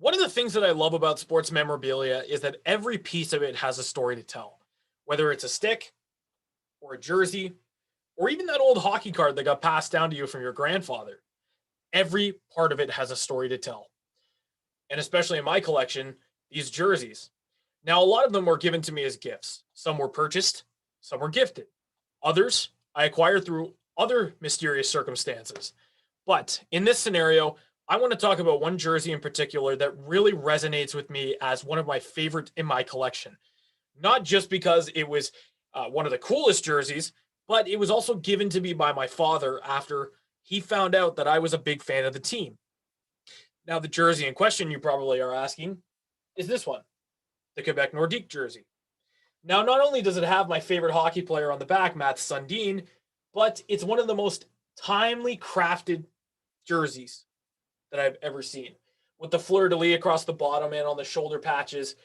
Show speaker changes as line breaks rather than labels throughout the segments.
One of the things that I love about sports memorabilia is that every piece of it has a story to tell, whether it's a stick or a jersey or even that old hockey card that got passed down to you from your grandfather. Every part of it has a story to tell. And especially in my collection, these jerseys. Now, a lot of them were given to me as gifts. Some were purchased, some were gifted. Others I acquired through other mysterious circumstances. But in this scenario, I want to talk about one jersey in particular that really resonates with me as one of my favorite in my collection. Not just because it was one of the coolest jerseys, but it was also given to me by my father after he found out that I was a big fan of the team. Now, the jersey in question, you probably are asking, is this one, the Quebec Nordiqes jersey. Now, not only does it have my favorite hockey player on the back, Mats Sundin, but it's one of the most timely crafted jerseys that I've ever seen. With the fleur-de-lis across the bottom and on the shoulder patches,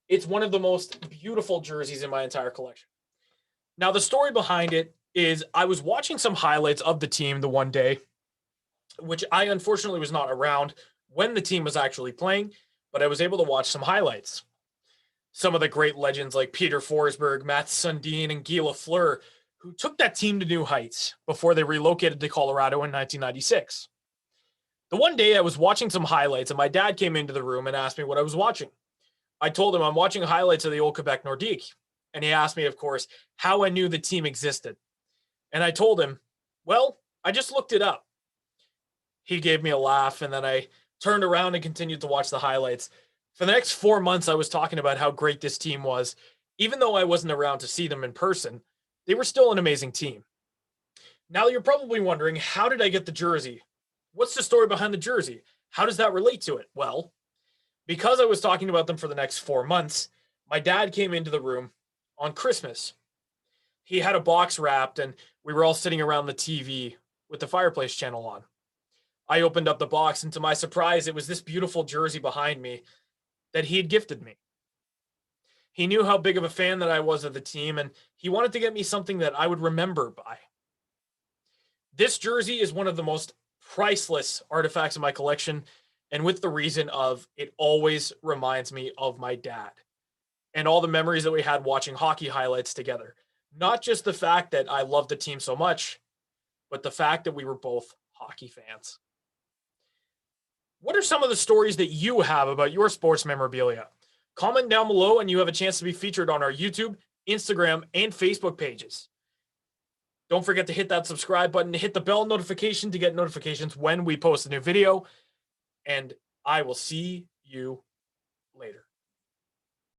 it's one of the most beautiful jerseys in my entire collection. Now, the story behind it is I was watching some highlights of the team the one day, which I unfortunately was not around when the team was actually playing, but I was able to watch some highlights. Some of the great legends like Peter Forsberg, Mats Sundin, and Guy Lafleur, who took that team to new heights before they relocated to Colorado in 1996. The one day I was watching some highlights and my dad came into the room and asked me what I was watching. I told him I'm watching highlights of the old Quebec Nordiques. And he asked me, of course, how I knew the team existed. And I told him, well, I just looked it up. He gave me a laugh, and then I turned around and continued to watch the highlights. For the next 4 months, I was talking about how great this team was. Even though I wasn't around to see them in person, they were still an amazing team. Now you're probably wondering, how did I get the jersey? What's the story behind the jersey? How does that relate to it? Well, because I was talking about them for the next 4 months, my dad came into the room on Christmas. He had a box wrapped and we were all sitting around the TV with the fireplace channel on. I opened up the box and to my surprise, it was this beautiful jersey behind me that he had gifted me. He knew how big of a fan that I was of the team and he wanted to get me something that I would remember by. This jersey is one of the most priceless artifacts in my collection, and with the reason of it always reminds me of my dad and all the memories that we had watching hockey highlights together. Not just the fact that I loved the team so much, but the fact that we were both hockey fans. What are some of the stories that you have about your sports memorabilia? Comment down below and you have a chance to be featured on our YouTube, Instagram, and Facebook pages. Don't forget to hit that subscribe button, hit the bell notification to get notifications when we post a new video, and I will see you later.